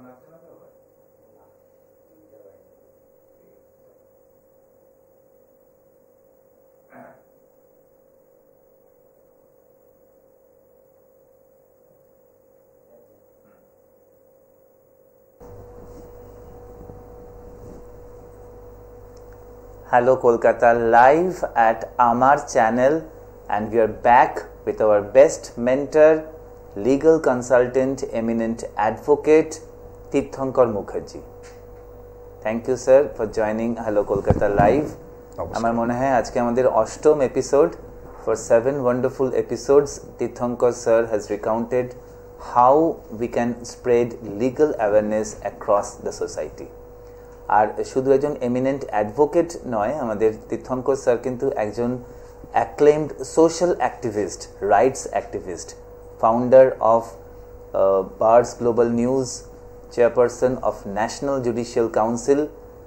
Hello Kolkata, live at Amar channel, and we are back with our best mentor, legal consultant, eminent advocate Tirthankar Mukherjee. Thank you sir for joining Hello Kolkata live. আমার মনে হয় আজকে আমাদের 8ম episode. For 7 wonderful episodes, Tirthankar sir has recounted how we can spread legal awareness across the society. আর শুধু একজন eminent advocate নয়, আমাদের তীর্থঙ্কর sir কিন্তু একজন acclaimed social activist, rights activist, founder of Bars global news, chairperson of national judicial council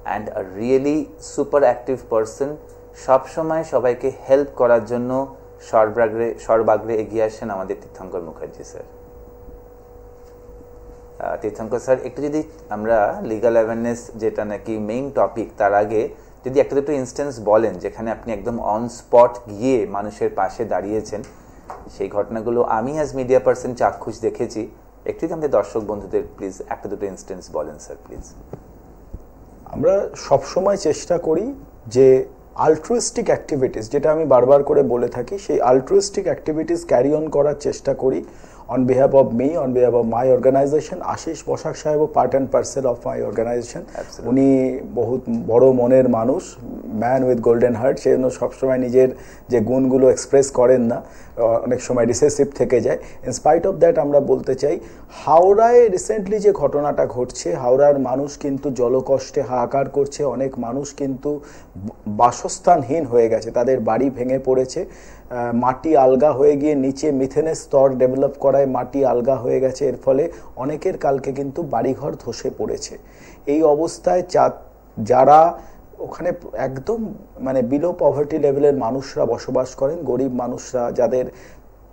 and a really super active person. সবসময় সবাইকে help করার জন্য সর্বাগ্রে এগিয়ে আসেন আমাদের তীর্থঙ্কর মুখার্জি স্যার। তীর্থঙ্কর স্যার, একটু যদি আমরা লিগাল অ্যাওয়ারনেস যেটা নাকি মেইন টপিক, তার আগে যদি একটা দুটো ইনস্টেন্স বলেন যেখানে আপনি একদম অন স্পট গিয়ে মানুষের পাশে দাঁড়িয়েছেন, সেই ঘটনাগুলো আমি অ্যাজ মিডিয়া পার্সন চাক্ষুষ দেখেছি, একটু যদি আমাদের দর্শক বন্ধুদের প্লিজ একটা দুটো ইনস্টেন্স বলেন স্যার প্লিজ। আমরা সবসময় চেষ্টা করি যে আলট্রুইস্টিক অ্যাক্টিভিটিস, যেটা আমি বারবার করে বলে থাকি, সেই আলট্রুইস্টিক অ্যাক্টিভিটিস ক্যারি অন করার চেষ্টা করি on behalf of me, on behalf of my organization. Ashish Bosak saheb part and parcel of my organization. উনি বহুত বড় মনের মানুষ, ম্যান উইথ গোল্ডেন হার্ট। সেই জন্য সবসময় নিজের যে গুণগুলো এক্সপ্রেস করেন না, অনেক সময় রিসেসিভ থেকে যায়। ইনস্পাইট অফ দ্যাট আমরা বলতে চাই, হাওড়ায় রিসেন্টলি যে ঘটনাটা ঘটছে, হাওড়ার মানুষ কিন্তু জলকষ্টে হাহাকার করছে। অনেক মানুষ কিন্তু বাসস্থানহীন হয়ে গেছে, তাদের বাড়ি ভেঙে পড়েছে, মাটি আলগা হয়ে গিয়ে নিচে মিথেনের স্তর ডেভেলপ করায় মাটি আলগা হয়ে গেছে। এর ফলে অনেকের কালকে কিন্তু বাড়িঘর ধসে পড়েছে। এই অবস্থায় যারা ওখানে একদম মানে বিলো পভার্টি লেভেলের মানুষরা বসবাস করেন, গরিব মানুষরা, যাদের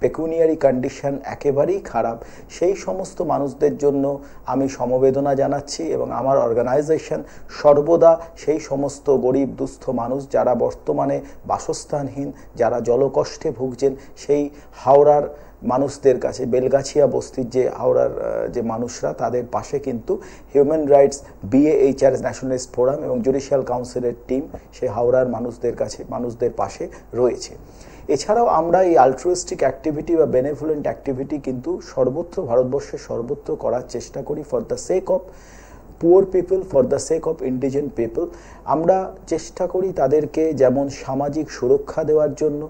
পেকুনিয়ারি কন্ডিশন একেবারেই খারাপ, সেই সমস্ত মানুষদের জন্য আমি সমবেদনা জানাচ্ছি এবং আমার অর্গানাইজেশন সর্বদা সেই সমস্ত গরিব দুস্থ মানুষ যারা বর্তমানে বাসস্থানহীন, যারা জলকষ্টে ভুগছেন, সেই হাওড়ার মানুষদের কাছে, বেলগাছিয়া বস্তির যে হাওড়ার যে মানুষরা, তাদের পাশে কিন্তু human rights BAHR nationalist forum এবং জুডিশিয়াল কাউন্সিলের টিম সেই হাওড়ার মানুষদের পাশে রয়েছে। এছাড়াও আমরা এই আলট্রুইস্টিক অ্যাক্টিভিটি বা বেনেভোলেন্ট অ্যাক্টিভিটি কিন্তু সর্বত্র, ভারতবর্ষের সর্বত্র করার চেষ্টা করি for the sake of poor people, for the sake of indigent people. আমরা চেষ্টা করি তাদেরকে যেমন সামাজিক সুরক্ষা দেওয়ার জন্য,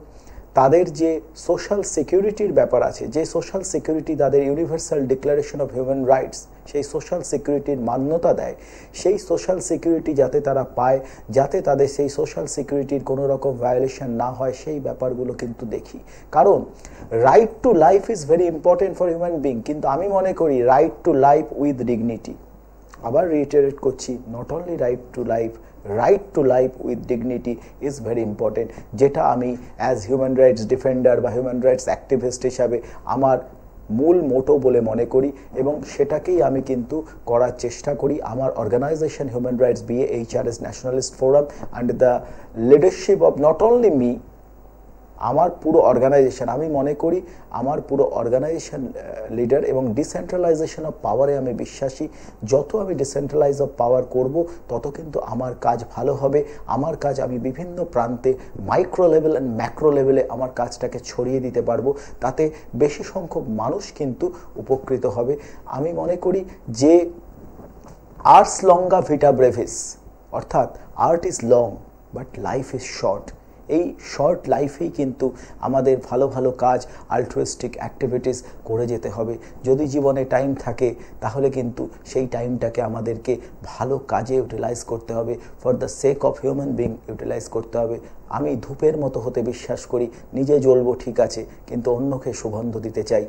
তাদের যে সোশ্যাল সিকিউরিটির ব্যাপার আছে, যে সোশ্যাল সিকিউরিটি তাদের universal Declaration of Human rights সেই সোশ্যাল সিকিউরিটির মান্যতা দেয়, সেই সোশ্যাল সিকিউরিটি যাতে তারা পায়, যাতে তাদের সেই সোশ্যাল সিকিউরিটির কোনো রকম ভায়োলেশন না হয়, সেই ব্যাপারগুলো কিন্তু দেখি। কারণ right to life is very important for human being, কিন্তু আমি মনে করি right to life with dignity, আবার রিইটারেট করছি, not only right to life, right to life with dignity is very important, যেটা আমি অ্যাজ হিউম্যান রাইটস ডিফেন্ডার বা human rights activist হিসাবে আমার মূল মোটো বলে মনে করি এবং সেটাকেই আমি কিন্তু করার চেষ্টা করি। আমার organization human rights BAHR nationalist forum under the leadership of not only me, আমার পুরো অর্গানাইজেশন, আমি মনে করি আমার পুরো অর্গানাইজেশন লিডার এবং ডিসেন্ট্রালাইজেশন অফ পাওয়ারে আমি বিশ্বাসী। যত আমি ডিসেন্ট্রালাইজ অফ পাওয়ার করব, তত কিন্তু আমার কাজ ভালো হবে। আমার কাজ আমি বিভিন্ন প্রান্তে মাইক্রো লেভেল অ্যান্ড ম্যাক্রো লেভেলে আমার কাজটাকে ছড়িয়ে দিতে পারবো, তাতে বেশি সংখ্যক মানুষ কিন্তু উপকৃত হবে। আমি মনে করি যে আর্স লঙ্গা ভিটা ব্রেভিস, অর্থাৎ art is long but life is short. এই শর্ট লাইফেই কিন্তু আমাদের ভালো ভালো কাজ, আলট্রুইস্টিক অ্যাক্টিভিটিস করে যেতে হবে। যদি জীবনে টাইম থাকে তাহলে কিন্তু সেই টাইমটাকে আমাদেরকে ভালো কাজে ইউটিলাইজ করতে হবে, for the sake of human being utilize করতে হবে। আমি ধূপের মতো হতে বিশ্বাস করি, নিজে জ্বলবো ঠিক আছে, কিন্তু অন্যকে সুগন্ধ দিতে চাই,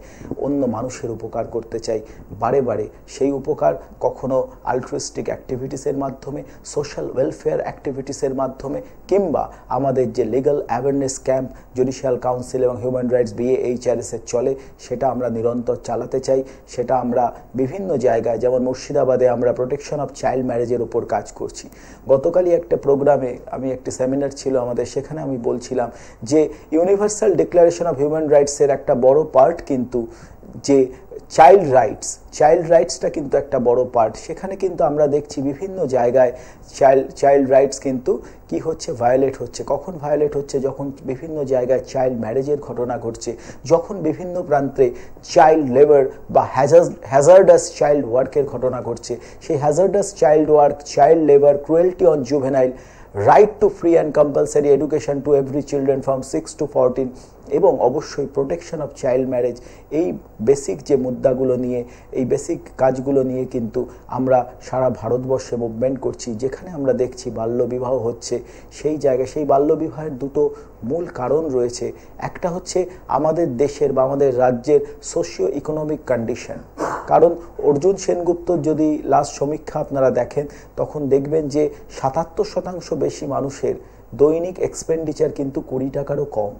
অন্য মানুষের উপকার করতে চাই বারে বারে। সেই উপকার কখনো আলট্রুইস্টিক অ্যাক্টিভিটিসের মাধ্যমে, সোশ্যাল ওয়েলফেয়ার অ্যাক্টিভিটিসের মাধ্যমে, কিংবা আমাদের যে legal awareness camp judicial council এবং হিউম্যান রাইটস BAHRS-এর চলে, সেটা আমরা নিরন্তর চালাতে চাই। সেটা আমরা বিভিন্ন জায়গায়, যেমন মুর্শিদাবাদে আমরা প্রোটেকশন অফ চাইল্ড ম্যারেজের উপর কাজ করছি। গতকালই একটা প্রোগ্রামে আমি একটি সেমিনার ছিল আমাদের, সেখানে আমি বলছিলাম যে ইউনিভার্সাল ডিক্লারেশন অফ হিউম্যান রাইটসের একটা বড় পার্ট কিন্তু যে চাইল্ড রাইটসটা কিন্তু একটা বড় পার্ট। সেখানে কিন্তু আমরা দেখছি বিভিন্ন জায়গায় চাইল্ড রাইটস কিন্তু কি হচ্ছে, ভায়োলেট হচ্ছে। কখন ভায়োলেট হচ্ছে? যখন বিভিন্ন জায়গায় চাইল্ড ম্যারেজের ঘটনা ঘটছে, যখন বিভিন্ন প্রান্তে চাইল্ড লেবার বা হ্যাজার্ডাস চাইল্ড ওয়ার্কের ঘটনা ঘটছে। সেই hazardous child work, child labour, cruelty on juvenile, right two free and compulsory education to every children from 6 to 14, এবং অবশ্যই প্রোটেকশন অফ চাইল্ড ম্যারেজ। এই বেসিক যে মুদ্রাগুলো নিয়ে, এই বেসিক কাজগুলো নিয়ে কিন্তু আমরা সারা ভারতবর্ষে মুভমেন্ট করছি। যেখানে আমরা দেখছি বাল্যবিবাহ হচ্ছে, সেই জায়গায় সেই বাল্যবিবাহের দুটো মূল কারণ রয়েছে। একটা হচ্ছে আমাদের দেশের বা আমাদের রাজ্যের সোশিও ইকোনমিক কন্ডিশন। কারণ অর্জুন সেনগুপ্তর যদি লাস্ট সমীক্ষা আপনারা দেখেন, তখন দেখবেন যে 77% বেশি মানুষের দৈনিক এক্সপেন্ডিচার কিন্তু 20 টাকারও কম।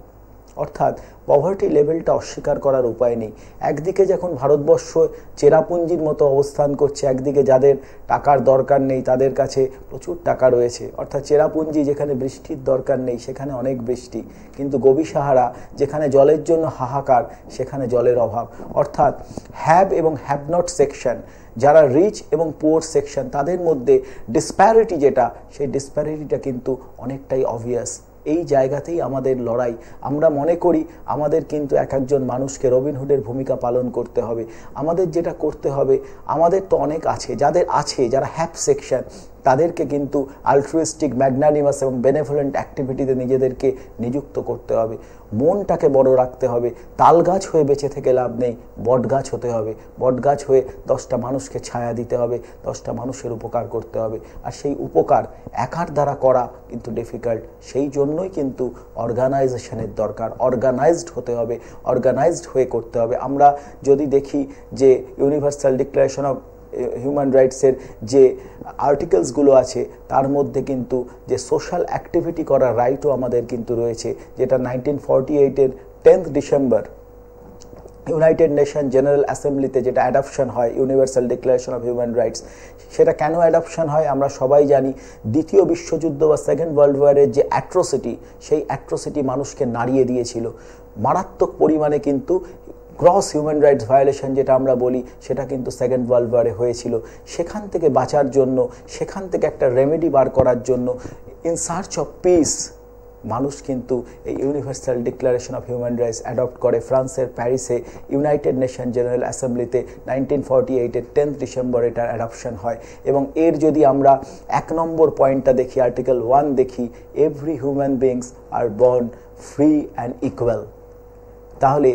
অর্থাৎ পভার্টি লেভেলটা অস্বীকার করার উপায় নেই। একদিকে যখন ভারতবর্ষ চেরাপুঞ্জির মতো অবস্থান করছে, একদিকে যাদের টাকার দরকার নেই তাদের কাছে প্রচুর টাকা রয়েছে। অর্থাৎ চেরাপুঞ্জি যেখানে বৃষ্টির দরকার নেই সেখানে অনেক বৃষ্টি, কিন্তু গোবি সাহারা যেখানে জলের জন্য হাহাকার সেখানে জলের অভাব। অর্থাৎ হ্যাভ এবং হ্যাভ নট সেকশন, যারা রিচ এবং পুয়ার সেকশন, তাদের মধ্যে ডিসপ্যারিটি যেটা, সেই ডিসপ্যারিটিটা কিন্তু অনেকটাই অবভিয়াস। এই জায়গাতেই আমাদের লড়াই। আমরা মনে করি আমাদের কিন্তু এক একজন মানুষকে রবিনহুডের ভূমিকা পালন করতে হবে। আমাদের যেটা করতে হবে, আমাদের তো অনেক আছে, যারা হ্যাপ সেকশন, তাদেরকে কিন্তু আলট্রুইস্টিক, ম্যাগনানিমাস এবং বেনেভোলেন্ট অ্যাক্টিভিটিতে নিজেদেরকে নিযুক্ত করতে হবে। মনটাকে বড় রাখতে হবে। তাল গাছ হয়ে বেঁচে থেকে লাভ নেই, বট গাছ হতে হবে। বট গাছ হয়ে 10টা মানুষকে ছায়া দিতে হবে, 10টা মানুষের উপকার করতে হবে। আর সেই উপকার একার দ্বারা করা কিন্তু ডিফিকাল্ট। সেই জন্যই কিন্তু অর্গানাইজেশনের দরকার। অর্গানাইজড হতে হবে, অর্গানাইজড হয়ে করতে হবে। আমরা যদি দেখি যে ইউনিভার্সাল ডিক্লারেশন অফ হিউম্যান রাইটসের যে আর্টিকেলসগুলো আছে, তার মধ্যে কিন্তু যে সোশ্যাল অ্যাক্টিভিটি করার রাইটও আমাদের কিন্তু রয়েছে, যেটা 1948-এর 10th December United Nation General অ্যাসেম্বলিতে যেটা অ্যাডপশন হয়, Universal Declaration of Human Rights. সেটা কেন অ্যাডপশন হয় আমরা সবাই জানি। দ্বিতীয় বিশ্বযুদ্ধ বা সেকেন্ড ওয়ার্ল্ড ওয়ারের যে অ্যাট্রোসিটি, সেই অ্যাট্রোসিটি মানুষকে নাড়িয়ে দিয়েছিল মারাত্মক পরিমাণে। কিন্তু গ্রস হিউম্যান রাইটস ভায়োলেশন যেটা আমরা বলি, সেটা কিন্তু সেকেন্ড ওয়ার্ল্ড ওয়ারে হয়েছিল। সেখান থেকে বাঁচার জন্য, সেখান থেকে একটা রেমেডি বার করার জন্য, ইন সার্চ অফ পিস, মানুষ কিন্তু এই Universal Declaration of Human Rights adopt করে। ফ্রান্সের প্যারিসে ইউনাইটেড নেশন জেনারেল অ্যাসেম্বলিতে 1948-এর 10th ডিসেম্বর এটার অ্যাডপশন হয়। এবং এর যদি আমরা 1 নম্বর পয়েন্টটা দেখি, আর্টিকেল 1 দেখি, every human beings are born free and equal. তাহলে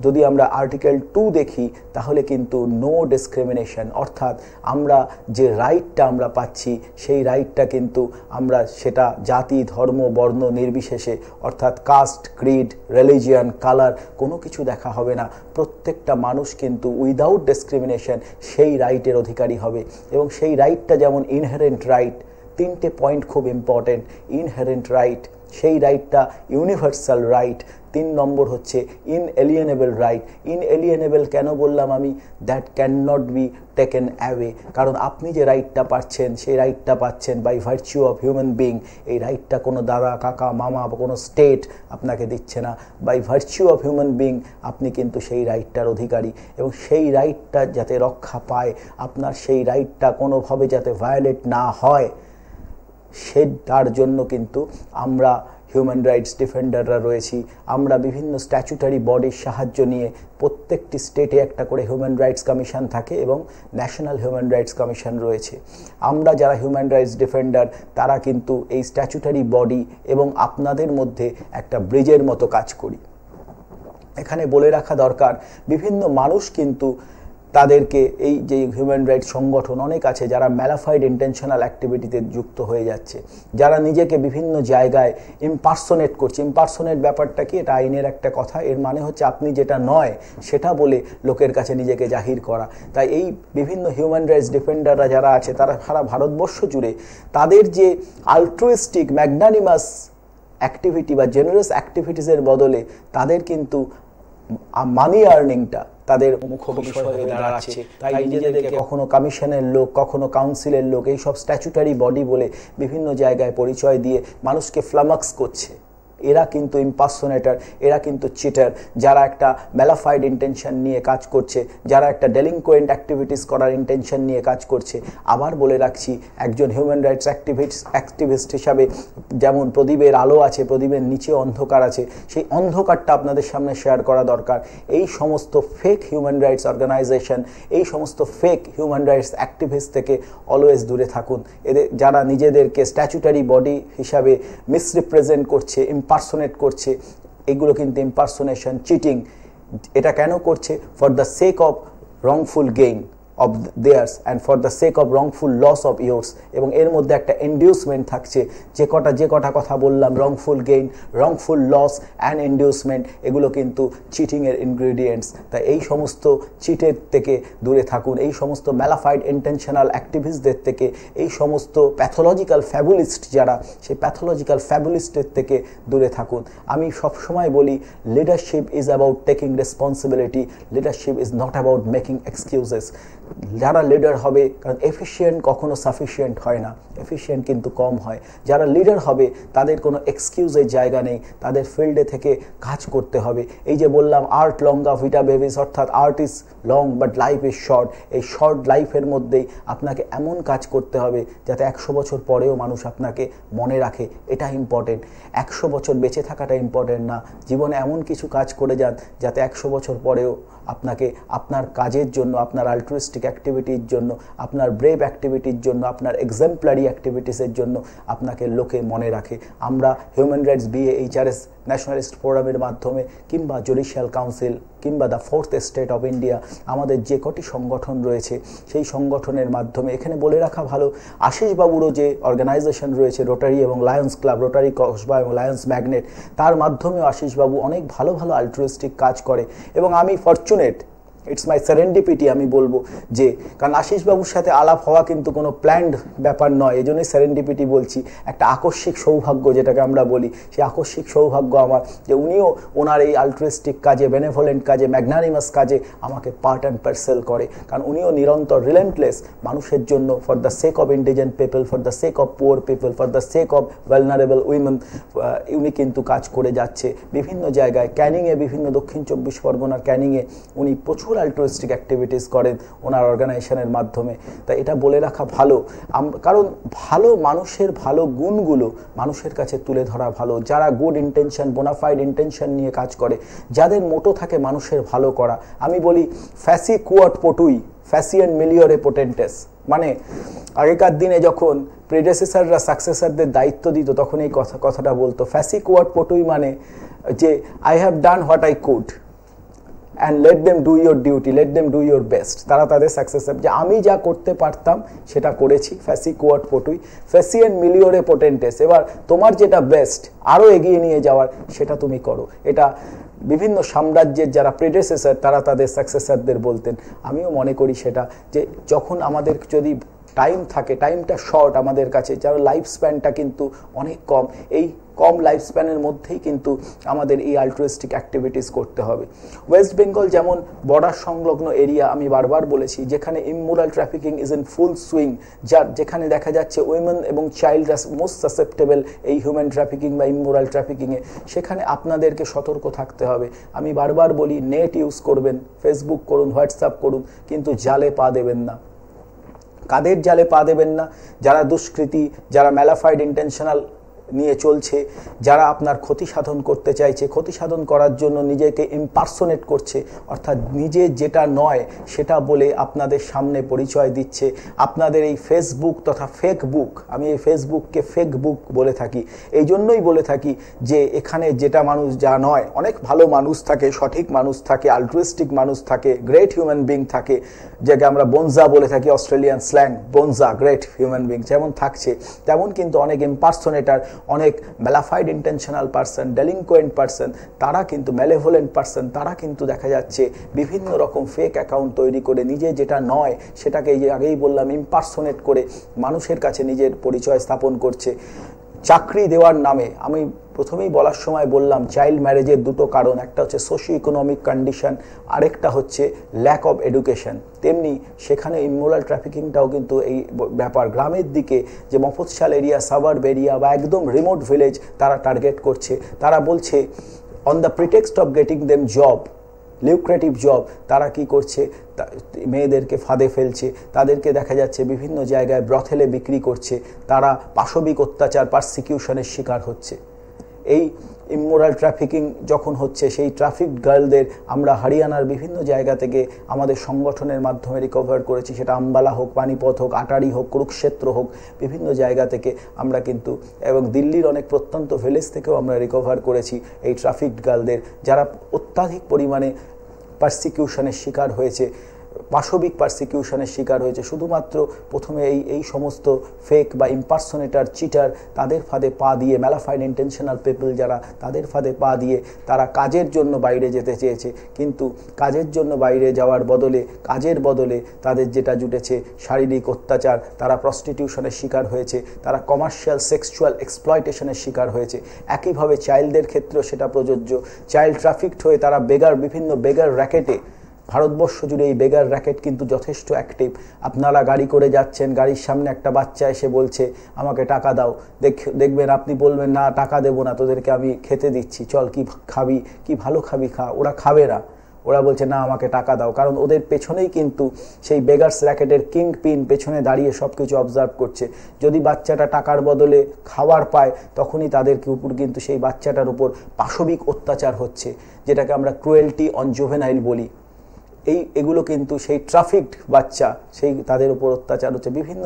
যদি আমরা আর্টিকেল 2 দেখি, তাহলে কিন্তু নো ডিসক্রিমিনেশন, অর্থাৎ আমরা যে রাইটটা আমরা পাচ্ছি, সেই রাইটটা কিন্তু আমরা সেটা জাতি, ধর্ম, বর্ণ নির্বিশেষে, অর্থাৎ কাস্ট, ক্রিড, রিলিজিয়ন, কালার কোনো কিছু দেখা হবে না। প্রত্যেকটা মানুষ কিন্তু উইদাউট ডিসক্রিমিনেশন সেই রাইটের অধিকারী হবে। এবং সেই রাইটটা যেমন ইনহেরেন্ট রাইট, 3টে পয়েন্ট খুব ইম্পর্টেন্ট। ইনহেরেন্ট রাইট, সেই রাইটটা ইউনিভার্সাল রাইট। 3 নম্বর হচ্ছে ইনএলিয়েনেবল রাইট। ইনএলিয়েনেবল কেন বললাম আমি? That can not be taken away. কারণ আপনি যে রাইটটা পাচ্ছেন, সেই রাইটটা পাচ্ছেন by virtue of human being. এই রাইটটা কোনো দাদা, কাকা, মামা বা কোনো স্টেট আপনাকে দিচ্ছে না। By virtue of human being আপনি কিন্তু সেই রাইটটার অধিকারী। এবং সেই রাইটটা যাতে রক্ষা পায়, আপনার সেই রাইটটা কোনোভাবে যাতে ভায়োলেট না হয়, তার জন্য কিন্তু আমরা হিউম্যান রাইটস ডিফেন্ডাররা রয়েছি। আমরা বিভিন্ন স্ট্যাচুটারি বডির সাহায্য নিয়ে, প্রত্যেকটি স্টেটে একটা করে হিউম্যান রাইটস কমিশন থাকে এবং ন্যাশনাল হিউম্যান রাইটস কমিশন রয়েছে। আমরা যারা হিউম্যান রাইটস ডিফেন্ডার, তারা কিন্তু এই স্ট্যাচুটারি বডি এবং আপনাদের মধ্যে একটা ব্রিজের মতো কাজ করি। এখানে বলে রাখা দরকার, বিভিন্ন মানুষ কিন্তু তাদেরকে এই যে হিউম্যান রাইটস সংগঠন অনেক আছে যারা ম্যালাফাইড ইন্টেনশনাল অ্যাক্টিভিটিতে যুক্ত হয়ে যাচ্ছে, যারা নিজেকে বিভিন্ন জায়গায় ইম্পারসোনেট করছে। ইম্পারসোনেট ব্যাপারটা কি? এটা আইনের একটা কথা। এর মানে হচ্ছে আপনি যেটা নয় সেটা বলে লোকের কাছে নিজেকে জাহির করা। তাই এই বিভিন্ন হিউম্যান রাইটস ডিফেন্ডাররা যারা আছে তারা সারা ভারতবর্ষ জুড়ে তাদের যে আলট্রুইস্টিক ম্যাগনানিমাস অ্যাক্টিভিটি বা জেনারেস অ্যাক্টিভিটিসের বদলে তাদের কিন্তু মানি আর্নিংটা তাদের মুখ্য বিষয় হয়ে দাঁড়াচ্ছে। তাই নিজেদেরকে কখনো কমিশনের লোক, কখনো কাউন্সিলের লোক, এইসব স্ট্যাচুটারি বডি বলে বিভিন্ন জায়গায় পরিচয় দিয়ে মানুষকে ফ্লামাক্স করছে। এরা কিন্তু ইম্পারসোনেটর, এরা কিন্তু চিটার, যারা একটা ম্যালাফাইড ইন্টেনশন নিয়ে কাজ করছে, যারা একটা ডেলিনকোয়েন্ট অ্যাক্টিভিটিস করার ইন্টেনশন নিয়ে কাজ করছে। আবার বলে রাখছি, একজন হিউম্যান রাইটস অ্যাক্টিভিস্ট হিসাবে যেমন প্রদীপের আলো আছে, প্রদীপের নিচে অন্ধকার আছে, সেই অন্ধকারটা আপনাদের সামনে শেয়ার করা দরকার। এই সমস্ত ফেক হিউম্যান রাইটস অর্গানাইজেশন, এই সমস্ত ফেক হিউম্যান রাইটস অ্যাক্টিভিস্ট থেকে অলওয়েজ দূরে থাকুন। এদের যারা নিজেদেরকে স্ট্যাচুটারি বডি হিসাবে মিসরিপ্রেজেন্ট করছে, ইম্পারসোনেট করছে, এগুলো কিন্তু ইম্পারসোনেশন, চিটিং। এটা কেন করছে? For the sake of wrongful gain of theirs and for the sake of wrongful loss of yours। এবং এর মধ্যে একটা ইনডিউসমেন্ট থাকছে। যে কটা কথা বললাম, wrongful gain, wrongful loss and inducement, এগুলো কিন্তু চিটিংয়ের ইনগ্রিডিয়েন্টস। তাই এই সমস্ত চিটের থেকে দূরে থাকুন, এই সমস্ত ম্যালাফাইড ইন্টেনশনাল অ্যাক্টিভিস্টদের থেকে, এই সমস্ত প্যাথোলজিক্যাল ফ্যাবুলিস্ট যারা, সেই প্যাথোলজিক্যাল ফ্যাবুলিস্টের থেকে দূরে থাকুন। আমি সবসময় বলি, leadership is about taking responsibility, leadership is not about making excuses. যারা লিডার হবে, কারণ এফিশিয়েন্ট কখনো সাফিশিয়েন্ট হয় না, এফিশিয়েন্ট কিন্তু কম হয়। যারা লিডার হবে তাদের কোনো এক্সকিউজের জায়গা নেই, তাদের ফিল্ডে থেকে কাজ করতে হবে। এই যে বললাম, আর্ট লঙ্গা ভিটা বেবিস, অর্থাৎ art is long but life is short. এই শর্ট লাইফের মধ্যেই আপনাকে এমন কাজ করতে হবে যাতে 100 বছর পরেও মানুষ আপনাকে মনে রাখে। এটা ইম্পর্টেন্ট। 100 বছর বেঁচে থাকাটা ইম্পর্টেন্ট না, জীবনে এমন কিছু কাজ করে যান যাতে 100 বছর পরেও আপনাকে আপনার কাজের জন্য, আপনার আলট্রুইস্টিক অ্যাক্টিভিটির জন্য, আপনার ব্রেভ অ্যাক্টিভিটির জন্য, আপনার এক্সাম্পলারি অ্যাক্টিভিটিসের জন্য আপনাকে লোকে মনে রাখে। আমরা হিউম্যান রাইটস BAHRS ন্যাশনালিস্ট ফোরামের মাধ্যমে, কিংবা জুডিশিয়াল কাউন্সিল, কিংবা the fourth state of India, আমাদের যে কটি সংগঠন রয়েছে সেই সংগঠনের মাধ্যমে, এখানে বলে রাখা ভালো, আশিসবাবুরও যে অর্গানাইজেশন রয়েছে রোটারি এবং লায়ন্স ক্লাব, রোটারি কসবা এবং লায়ন্স ম্যাগনেট, তার মাধ্যমেও আশিসবাবু অনেক ভালো ভালো আলট্রুইস্টিক কাজ করে। এবং আমি ফরচুনেট, ইটস মাই সেরেন্ডিপিটি আমি বলবো, যে কারণ আশিসবাবুর সাথে আলাপ হওয়া কিন্তু কোনো প্ল্যান্ড ব্যাপার নয়, এই জন্যই সেরেন্ডিপিটি বলছি। একটা আকস্মিক সৌভাগ্য যেটাকে আমরা বলি, সেই আকস্মিক সৌভাগ্য আমার, যে উনিও ওনার এই আলট্রুইস্টিক কাজে, বেনেভোলেন্ট কাজে, ম্যাগনানিমাস কাজে আমাকে পার্ট অ্যান্ড পার্সেল করে। কারণ উনিও নিরন্তর রিলেন্টলেস মানুষের জন্য, for the sake of indigent people, for the sake of poor people, for the sake of vulnerable women, উনি কিন্তু কাজ করে যাচ্ছে বিভিন্ন জায়গায়। ক্যানিংয়ে, বিভিন্ন দক্ষিণ 24 পরগনার ক্যানিংয়ে উনি প্রচুর আলট্রুইস্টিক অ্যাক্টিভিটিস করেন ওনার অর্গানাইজেশনের মাধ্যমে। তাই এটা বলে রাখা ভালো, কারণ ভালো মানুষের ভালো গুণগুলো মানুষের কাছে তুলে ধরা ভালো। যারা গুড ইন্টেনশন, বোনাফাইড ইন্টেনশন নিয়ে কাজ করে, যাদের মোটো থাকে মানুষের ভালো করা। আমি বলি, ফ্যাসি কুয়াট পটুই ফ্যাসিয়েন্ট মিলিওরে পোটেন্টেস, মানে আগেকার দিনে যখন প্রেডেসেসররা সাকসেসরদের দায়িত্ব দিত তখন এই কথাটা বলতো, ফ্যাসি কুয়াট পটুই, মানে যে I have done what I could and let them do your duty, let them do your best। তারা তাদের সাকসেসর, যে আমি যা করতে পারতাম সেটা করেছি, ফ্যাসি কুয়াট পটুই ফ্যাসিয়েন্ট মিলিওরে পোটেন্টেস। এবার তোমার যেটা বেস্ট, আরও এগিয়ে নিয়ে যাওয়ার, সেটা তুমি করো। এটা বিভিন্ন সাম্রাজ্যের যারা প্রেডেসেসর তারা তাদের সাকসেসরদের বলতেন। আমিও মনে করি সেটা, যে যখন আমাদের যদি টাইম থাকে, টাইমটা শর্ট আমাদের কাছে, যার লাইফ স্প্যানটা কিন্তু অনেক কম, এই কম লাইফ স্প্যানের মধ্যেই কিন্তু আমাদের এই আলট্রুইস্টিক অ্যাক্টিভিটিস করতে হবে। ওয়েস্ট বেঙ্গল যেমন বর্ডার সংলগ্ন এরিয়া, আমি বারবার বলেছি, যেখানে immoral trafficking is in full swing, যেখানে দেখা যাচ্ছে উইমেন এবং চাইল্ডরা মোস্ট সাসেপ্টেবল এই হিউম্যান ট্রাফিকিং বা ইমোরাল ট্রাফিকিংয়ে, সেখানে আপনাদেরকে সতর্ক থাকতে হবে। আমি বারবার বলি, নেট ইউজ করবেন, ফেসবুক করুন, হোয়াটসঅ্যাপ করুন, কিন্তু জালে পা দেবেন না। কাদের জালে পা দেবেন না? যারা দুষ্কৃতী, যারা ম্যালাফাইড ইন্টেনশনাল নিয়ে চলছে, যারা আপনার ক্ষতি সাধন করতে চাইছে, ক্ষতি সাধন করার জন্য নিজেকে ইম্পারসোনেট করছে, অর্থাৎ নিজে যেটা নয় সেটা বলে আপনাদের সামনে পরিচয় দিচ্ছে। আপনাদের এই ফেসবুক তথা ফেক বুক, আমি এই ফেসবুককে ফেক বুক বলে থাকি, এই জন্যই বলে থাকি যে এখানে যেটা মানুষ যা নয়, অনেক ভালো মানুষ থাকে, সঠিক মানুষ থাকে, আলট্রুইস্টিক মানুষ থাকে, গ্রেট হিউম্যান বিং থাকে, যাকে আমরা বনজা বলে থাকি, Australian slang bonza, great human being যেমন থাকছে, তেমন কিন্তু অনেক ইম্পারসোনেটার, অনেক mala fide intentional person, delinquent person, তারা কিন্তু ম্যালেভোলেন্ট পার্সন, তারা কিন্তু দেখা যাচ্ছে বিভিন্ন রকম ফেক অ্যাকাউন্ট তৈরি করে নিজে যেটা নয় সেটাকে, এই যে আগেই বললাম, ইম্পারসোনেট করে মানুষের কাছে নিজের পরিচয় স্থাপন করছে। চাকরি দেওয়ার নামে, আমি প্রথমেই বলার সময় বললাম চাইল্ড ম্যারেজের দুটো কারণ, একটা হচ্ছে সোশিও ইকোনমিক কন্ডিশন, আরেকটা হচ্ছে ল্যাক অফ এডুকেশন। তেমনি সেখানে ইমোরাল ট্রাফিকিংটাও কিন্তু এই ব্যাপার। গ্রামের দিকে যে মফস্বল এরিয়া, সাবার্ব এরিয়া বা একদম রিমোট ভিলেজ তারা টার্গেট করছে, তারা বলছে on the pretext of getting them job, lucrative job, তারা কি করছে, মেয়েদেরকে ফাঁদে ফেলছে, তাদেরকে দেখা যাচ্ছে বিভিন্ন জায়গায় ব্রথেলে বিক্রি করছে, তারা পাশবিক অত্যাচার, পারসিকিউশনের শিকার হচ্ছে। এই ইমোরাল ট্রাফিকিং যখন হচ্ছে, সেই ট্রাফিক গার্লদের আমরা হরিয়ানার বিভিন্ন জায়গা থেকে আমাদের সংগঠনের মাধ্যমে রিকভার করেছি, সেটা আম্বালা হোক, পানিপথ হোক, আটারি হোক, কুরুক্ষেত্র হোক, বিভিন্ন জায়গা থেকে আমরা কিন্তু, এবং দিল্লির অনেক প্রত্যন্ত ভিলেজ থেকেও আমরা রিকভার করেছি এই ট্রাফিক গার্লদের, যারা অত্যাধিক পরিমাণে পারসিকিউশনের শিকার হয়েছে, পাশবিক পারসিকিউশনের শিকার হয়েছে, শুধুমাত্র প্রথমে এই সমস্ত ফেক বা ইম্পারসোনেটার, চিটার, তাদের ফাঁদে পা দিয়ে, ম্যালাফাইড ইন্টেনশনাল পিপল যারা, তাদের ফাঁদে পা দিয়ে তারা কাজের জন্য বাইরে যেতে চেয়েছে, কিন্তু কাজের জন্য বাইরে যাওয়ার বদলে, কাজের বদলে তাদের যেটা জুটেছে শারীরিক অত্যাচার, তারা প্রস্টিটিউশনের শিকার হয়েছে, তারা কমার্শিয়াল সেক্সুয়াল এক্সপ্লয়টেশনের শিকার হয়েছে। একইভাবে চাইল্ডদের ক্ষেত্রেও সেটা প্রযোজ্য। চাইল্ড ট্রাফিকড হয়ে তারা বিভিন্ন বেগার র্যাকেটে, ভারতবর্ষ জুড়ে এই বেগার র্যাকেট কিন্তু যথেষ্ট অ্যাক্টিভ। আপনারা গাড়ি করে যাচ্ছেন, গাড়ির সামনে একটা বাচ্চা এসে বলছে আমাকে টাকা দাও, দেখবেন আপনি বলবেন না টাকা দেবো না, তোদেরকে আমি খেতে দিচ্ছি, চল কি খাবি, কি ভালো খাবি খা। ওরা খাবে না, ওরা বলছে না আমাকে টাকা দাও, কারণ ওদের পেছনেই কিন্তু সেই বেগার্স র্যাকেটের কিং পিন পেছনে দাঁড়িয়ে সব কিছু অবজার্ভ করছে। যদি বাচ্চাটা টাকার বদলে খাবার পায়, তখনই তাদেরকে উপর কিন্তু সেই বাচ্চাটার উপর পাশবিক অত্যাচার হচ্ছে, যেটাকে আমরা ক্রুয়েলটি অন জুভেনাইল বলি। এগুলো কিন্তু সেই ট্রাফিকড বাচ্চা, সেই তাদের উপর অত্যাচার হচ্ছে। বিভিন্ন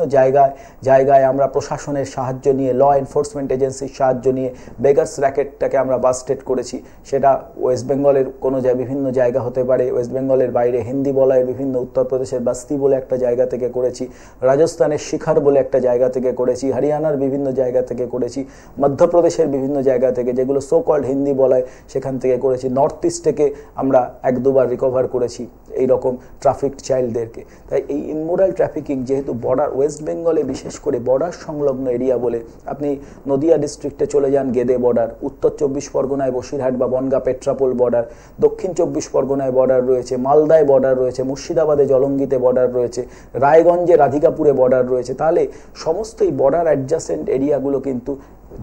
জায়গায় আমরা প্রশাসনের সাহায্য নিয়ে, ল এনফোর্সমেন্ট এজেন্সির সাহায্য নিয়ে বেগার্স র্যাকেটটাকে আমরা বাস্টেড করেছি। সেটা ওয়েস্ট বেঙ্গলের কোনো বিভিন্ন জায়গা হতে পারে, ওয়েস্ট বেঙ্গলের বাইরে হিন্দি বলয়ের বিভিন্ন, উত্তরপ্রদেশের বাস্তি বলে একটা জায়গা থেকে করেছি, রাজস্থানের শিখার বলে একটা জায়গা থেকে করেছি, হরিয়ানার বিভিন্ন জায়গা থেকে করেছি, মধ্যপ্রদেশের বিভিন্ন জায়গা থেকে, যেগুলো সো কল্ড হিন্দি বলয়, সেখান থেকে করেছি। নর্থ ইস্ট থেকে আমরা 1-2বার রিকভার করেছি এই রকম ট্রাফিকড চাইল্ডদেরকে। তাই এই ইমোরাল ট্রাফিকিং যেহেতু বর্ডার, ওয়েস্ট বেঙ্গলে বিশেষ করে বর্ডার সংলগ্ন এরিয়া বলে, আপনি নদিয়া ডিস্ট্রিক্টে চলে যান, গেদে বর্ডার, উত্তর 24 পরগনায় বসিরহাট বা বনগাঁ পেট্রাপোল বর্ডার, দক্ষিণ 24 পরগনায় বর্ডার রয়েছে, মালদায় বর্ডার রয়েছে, মুর্শিদাবাদে জলঙ্গিতে বর্ডার রয়েছে, রায়গঞ্জে রাধিকাপুরে বর্ডার রয়েছে। তাহলে সমস্ত এই বর্ডার অ্যাডজাসেন্ট এরিয়াগুলো কিন্তু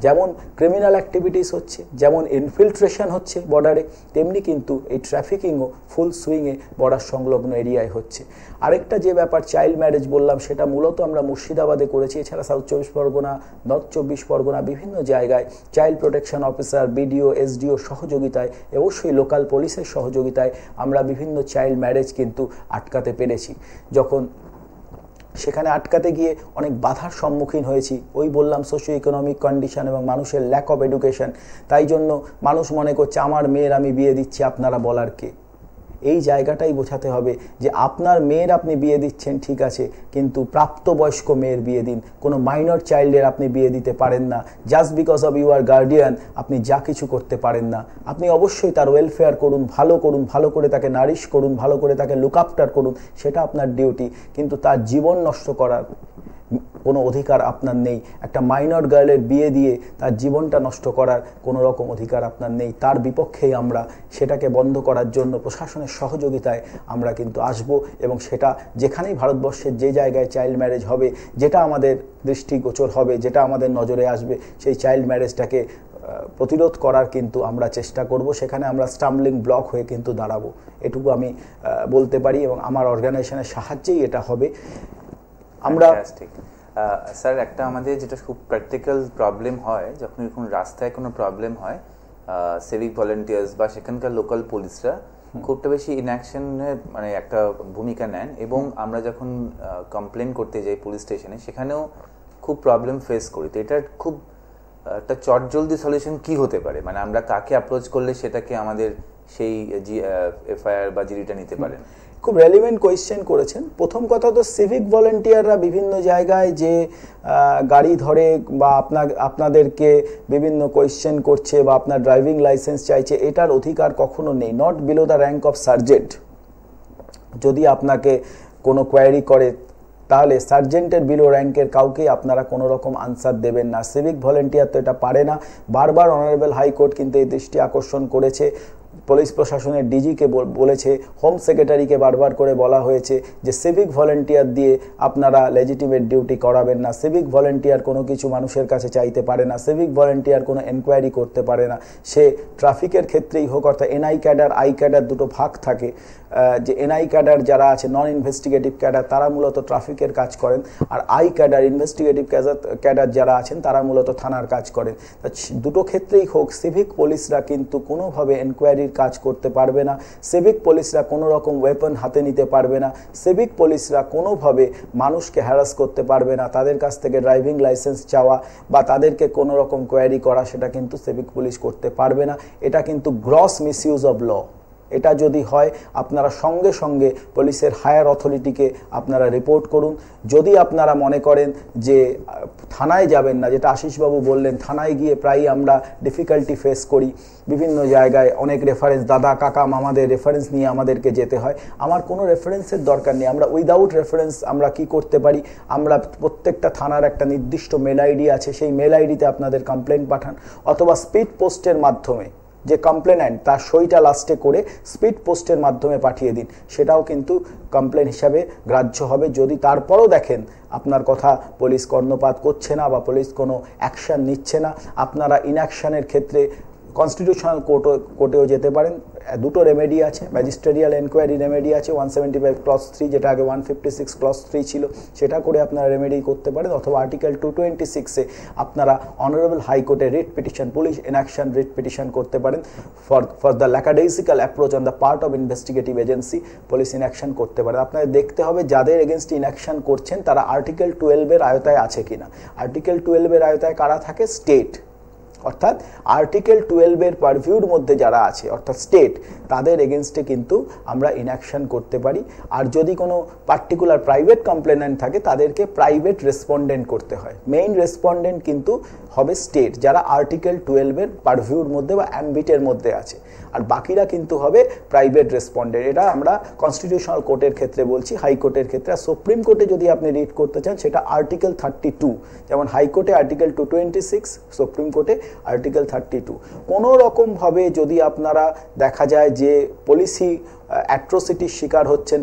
যেমন ক্রিমিনাল অ্যাক্টিভিটিস হচ্ছে, যেমন ইনফিল্ট্রেশন হচ্ছে বর্ডারে, তেমনি কিন্তু এই ট্রাফিকিংও ফুল সুইংয়ে বর্ডার সংলগ্ন এরিয়ায় হচ্ছে। আরেকটা যে ব্যাপার চাইল্ড ম্যারেজ বললাম, সেটা মূলত আমরা মুর্শিদাবাদে করেছি। এছাড়া সাউথ 24 পরগনা, নর্থ 24 পরগনা, বিভিন্ন জায়গায় child protection officer, BDO, SDO সহযোগিতায়, অবশ্যই লোকাল পুলিশের সহযোগিতায় আমরা বিভিন্ন চাইল্ড ম্যারেজ কিন্তু আটকাতে পেরেছি। যখন সেখানে আটকাতে গিয়ে অনেক বাধার সম্মুখীন হয়েছি, ওই বললাম সোশিও ইকোনমিক কন্ডিশন এবং মানুষের ল্যাক অফ এডুকেশন। তাই জন্য মানুষ মনে করছে আমার মেয়ের আমি বিয়ে দিচ্ছি, আপনারা বলার কে? এই জায়গাটাই বোঝাতে হবে যে আপনার মেয়ের আপনি বিয়ে দিচ্ছেন ঠিক আছে, কিন্তু প্রাপ্তবয়স্ক মেয়ের বিয়ে দিন, কোনো মাইনর চাইল্ডের আপনি বিয়ে দিতে পারেন না। Just because of you are guardian আপনি যা কিছু করতে পারেন না। আপনি অবশ্যই তার ওয়েলফেয়ার করুন, ভালো করে তাকে নারিশ করুন, ভালো করে তাকে লুক আফটার করুন, সেটা আপনার ডিউটি, কিন্তু তার জীবন নষ্ট করার কোনো অধিকার আপনার নেই। একটা মাইনর গার্লের বিয়ে দিয়ে তার জীবনটা নষ্ট করার কোনো রকম অধিকার আপনার নেই। তার বিপক্ষেই আমরা সেটাকে বন্ধ করার জন্য প্রশাসনের সহযোগিতায় আমরা কিন্তু আসব, এবং সেটা যেখানেই ভারতবর্ষের যে জায়গায় চাইল্ড ম্যারেজ হবে, যেটা আমাদের দৃষ্টিগোচর হবে, যেটা আমাদের নজরে আসবে, সেই চাইল্ড ম্যারেজটাকে প্রতিরোধ করার কিন্তু আমরা চেষ্টা করব। সেখানে আমরা স্টাম্বলিং ব্লক হয়ে কিন্তু দাঁড়াবো, এটুকু আমি বলতে পারি, এবং আমার অর্গানাইজেশনের সাহায্যেই এটা হবে। আমরা স্যার একটা আমাদের যেটা খুব প্র্যাকটিক্যাল প্রবলেম হয় যখন কোনো রাস্তায় কোনো প্রবলেম হয়, সিভিক ভলেন্টিয়ার্স বা সেখানকার লোকাল পুলিশরা খুবটা বেশি ইনঅ্যাকশনে মানে একটা ভূমিকা নেন, এবং আমরা যখন কমপ্লেন করতে যাই পুলিশ স্টেশনে সেখানেও খুব প্রবলেম ফেস করি। তো এটার খুব একটা চটজলদি সলিউশন কি হতে পারে, মানে আমরা কাকে অ্যাপ্রোচ করলে সেটাকে আমাদের সেই এফআইআর বা জিডিটা নিতে পারেন? খুব রেলিভেন্ট কোয়েশ্চেন করেছেন। প্রথম কথা তো সিভিক ভলেন্টিয়াররা বিভিন্ন জায়গায় যে গাড়ি ধরে বা আপনাদেরকে বিভিন্ন কোয়েশ্চেন করছে বা আপনার ড্রাইভিং লাইসেন্স চাইছে, এটার অধিকার কখনো নেই, not below the rank of sergeant. যদি আপনাকে কোনো কোয়ারি করে তাহলে সার্জেন্টের বিলো র্যাঙ্কের কাউকেই আপনারা কোনো রকম আনসার দেবেন না। সিভিক ভলেন্টিয়ার তো এটা পারে না। বারবার অনারেবল হাইকোর্ট কিন্তু এই দৃষ্টি আকর্ষণ করেছে, পুলিশ প্রশাসনের ডিজিকে বলেছে, হোম সেক্রেটারিকে বারবার করে বলা হয়েছে যে সিভিক ভলেন্টিয়ার দিয়ে আপনারা লেজিটিমেট ডিউটি করাবেন না। সিভিক ভলেন্টিয়ার কোনো কিছু মানুষের কাছে চাইতে পারে না, সিভিক ভলেন্টিয়ার কোনো এনকোয়ারি করতে পারে না। সে ট্রাফিকের ক্ষেত্রেই হোক, অর্থাৎ এনআই ক্যাডার আই ক্যাডার দুটো ভাগ থাকে। যে এনআই ক্যাডার যারা আছে, নন ইনভেস্টিগেটিভ ক্যাডার, তারা মূলত ট্রাফিকের কাজ করেন, আর আই ক্যাডার ইনভেস্টিগেটিভ ক্যাডার যারা আছেন তারা মূলত থানার কাজ করেন। দুটো ক্ষেত্রেই হোক সিভিক পুলিশরা কিন্তু কোনোভাবে এনকোয়ারির কাজ করতে পারবে না, সিভিক পুলিশরা কোনো রকম ওয়েপন হাতে নিতে পারবে না, সিভিক পুলিশরা কোনোভাবে মানুষকে হ্যারাস করতে পারবে না, তাদের কাছ থেকে ড্রাইভিং লাইসেন্স চাওয়া বা তাদেরকে কোনো রকম কোয়ারি করা সেটা কিন্তু সিভিক পুলিশ করতে পারবে না। এটা কিন্তু গ্রস মিসইউজ অফ ল। এটা যদি হয় আপনারা সঙ্গে সঙ্গে পুলিশের হায়ার অথরিটিকে আপনারা রিপোর্ট করুন। যদি আপনারা মনে করেন যে থানায় যাবেন না, যেটা আশিসবাবু বললেন, থানায় গিয়ে প্রায়ই আমরা ডিফিকাল্টি ফেস করি, বিভিন্ন জায়গায় অনেক রেফারেন্স, দাদা কাকা মামাদের রেফারেন্স নিয়ে আমাদেরকে যেতে হয়। আমার কোনো রেফারেন্সের দরকার নেই। আমরা উইদাউট রেফারেন্স আমরা কি করতে পারি, আমরা প্রত্যেকটা থানার একটা নির্দিষ্ট মেল আইডি আছে, সেই মেল আইডিতে আপনাদের কমপ্লেন পাঠান, অথবা স্পিড পোস্টের মাধ্যমে যে কমপ্লেন্যান্ট তার সইটা লাস্টে করে স্পিড পোস্টের মাধ্যমে পাঠিয়ে দিন, সেটাও কিন্তু কমপ্লেন হিসাবে গ্রাহ্য হবে। যদি তারপরও দেখেন আপনার কথা পুলিশ কর্ণপাত করছে না বা পুলিশ কোনো অ্যাকশান নিচ্ছে না, আপনারা ইনঅ্যাকশানের ক্ষেত্রে কনস্টিটিউশনাল কোর্টেও যেতে পারেন। দুটো রেমেডি আছে, ম্যাজিস্ট্রেরিয়াল এনকোয়ারি রেমেডি আছে 175 ক্লজ 3, যেটা আগে 156 ক্লজ 3 ছিল, সেটা করে আপনারা রেমেডি করতে পারেন, অথবা আর্টিকেল 226-এ আপনারা অনারেবল হাইকোর্টে writ petition, police inaction writ petition করতে পারেন for the lackadaisical approach on the part of investigative agency, police inaction করতে পারেন। আপনাদের দেখতে হবে যাদের এগেনস্ট ইনঅ্যাকশন করছেন তারা আর্টিকেল 12-এর আয়তায় আছে কিনা। আর্টিকেল 12-এর আয়তায় কারা থাকে? স্টেট, অর্থাৎ আর্টিকেল 12-এর পারভিউর মধ্যে যারা আছে অর্থাৎ স্টেট, তাদের এগেনস্টে কিন্তু আমরা ইনঅ্যাকশন করতে পারি। আর যদি কোনো পার্টিকুলার প্রাইভেট কমপ্লেনেন্ট থাকে তাদেরকে প্রাইভেট রেসপন্ডেন্ট করতে হয়। মেইন রেসপন্ডেন্ট কিন্তু হবে স্টেট, যারা আর্টিকেল 12-এর পারভিউর মধ্যে বা অ্যাম্বিটের মধ্যে আছে, আর বাকিরা কিন্তু হবে প্রাইভেট রেসপন্ডেন্ট। এটা আমরা কনস্টিটিউশনাল কোর্টের ক্ষেত্রে বলছি, হাইকোর্টের ক্ষেত্রে। আর সুপ্রিম কোর্টে যদি আপনি রিড করতে চান সেটা আর্টিকেল 32, যেমন হাইকোর্টে আর্টিকেল 226, সুপ্রিম কোর্টে আর্টিকেল 32। কোনো রকমভাবে যদি আপনারা দেখা যায় যে পুলিশি অ্যাট্রোসিটির শিকার হচ্ছেন,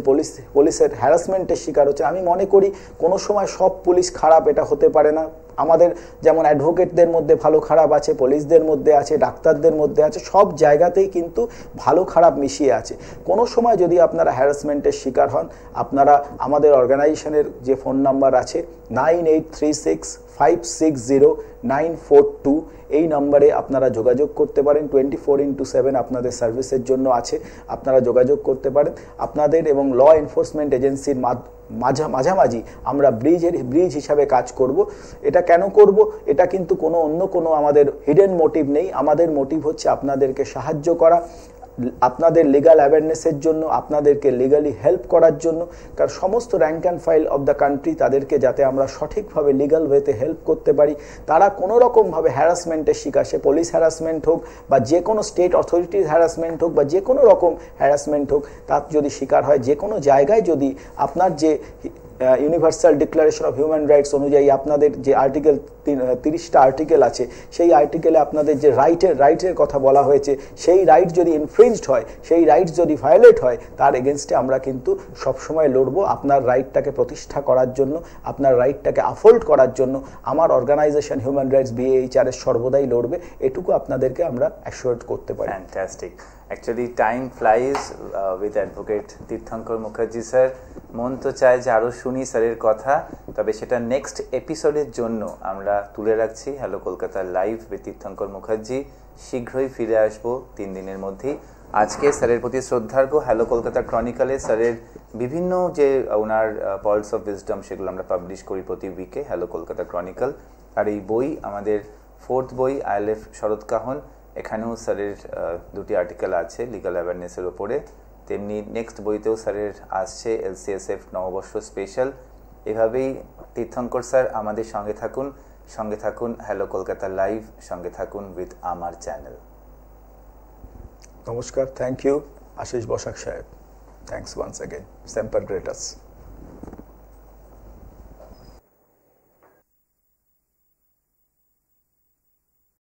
পুলিশের হ্যারাসমেন্টের শিকার হচ্ছেন, আমি মনে করি কোনো সময় সব পুলিশ খারাপ, এটা হতে পারে না। আমাদের যেমন অ্যাডভোকেটদের মধ্যে ভালো খারাপ আছে, পুলিশদের মধ্যে আছে, ডাক্তারদের মধ্যে আছে, সব জায়গাতেই কিন্তু ভালো খারাপ মিশিয়ে আছে। কোনো সময় যদি আপনারা হ্যারাসমেন্টের শিকার হন, আপনারা আমাদের অর্গানাইজেশনের যে ফোন নাম্বার আছে 9836560942, এই নম্বরে আপনারা যোগাযোগ করতে পারেন। 24/7 আপনাদের সার্ভিসের জন্য আছে, আপনারা যোগাযোগ করতে পারেন। আপনাদের এবং ল এনফোর্সমেন্ট এজেন্সির মাঝামাঝি আমরা ব্রিজ হিসাবে কাজ করব। এটা কেন করব? এটা কিন্তু অন্য কোনো আমাদের হিডেন মোটিভ নেই। আমাদের মোটিভ হচ্ছে আপনাদেরকে সাহায্য করা, আপনাদের লিগাল অ্যাওয়ারনেসের জন্য, আপনাদেরকে লিগালি হেল্প করার জন্য। কারণ সমস্ত rank and file of the country, তাদেরকে যাতে আমরা সঠিকভাবে লিগাল ওয়েতে হেল্প করতে পারি। তারা কোনো রকমভাবে হ্যারাসমেন্টের শিকার, সে পুলিশ হ্যারাসমেন্ট হোক বা যে কোনো স্টেট অথরিটির হ্যারাসমেন্ট হোক বা যে কোনো রকম হ্যারাসমেন্ট হোক, তার যদি শিকার হয়, যে কোনো জায়গায় যদি আপনার যে universal Declaration of Human rights অনুযায়ী আপনাদের যে আর্টিকেল 30টা আর্টিকেল আছে, সেই আর্টিকেলে আপনাদের যে রাইটের কথা বলা হয়েছে, সেই রাইট যদি ইনফ্রিঞ্জড হয়, সেই রাইট যদি ভায়োলেট হয়, তার এগেনস্টে আমরা কিন্তু সবসময় লড়বো। আপনার রাইটটাকে প্রতিষ্ঠা করার জন্য, আপনার রাইটটাকে আফোল্ড করার জন্য আমার অর্গানাইজেশন হিউম্যান রাইটস BAHR সর্বদাই লড়বে। এটুকু আপনাদেরকে আমরা অ্যাসিওর করতে পারি। Fantastic. Actually time flies with advocate Tirthankar Mukherjee sir. মন তো চায় যে আরও শুনি স্যারের কথা, তবে সেটা নেক্সট এপিসোডের জন্য আমরা তুলে রাখছি। হ্যালো কলকাতা লাইভ উইথ তীর্থঙ্কর মুখার্জি শীঘ্রই ফিরে আসবো 3 দিনের মধ্যেই। আজকে স্যারের প্রতি শ্রদ্ধার্ঘ হ্যালো কলকাতা ক্রনিকলে স্যারের বিভিন্ন যে ওনার পয়েন্টস অফ উইজডম সেগুলো আমরা পাবলিশ করি প্রতি উইকে হ্যালো কলকাতা ক্রনিকল। আর এই বই আমাদের 4th বই ILF শরৎকাহন, এখানেও স্যারের 2টি আর্টিকেল আছে লিগাল অ্যাওয়ারনেসের ওপরে। তেমনি নেক্সট বইতেও স্যারের আসছে LCSF নববর্ষ স্পেশাল। এভাবেই তীর্থঙ্কর স্যার আমাদের সঙ্গে থাকুন হ্যালো কলকাতা লাইভ, সঙ্গে থাকুন উইথ আমার চ্যানেল। নমস্কার, থ্যাংক ইউ আশিস বসাক সাহেব, থ্যাংকস ওয়ান্স অ্যাগেন, সেম্পার গ্রেটাস।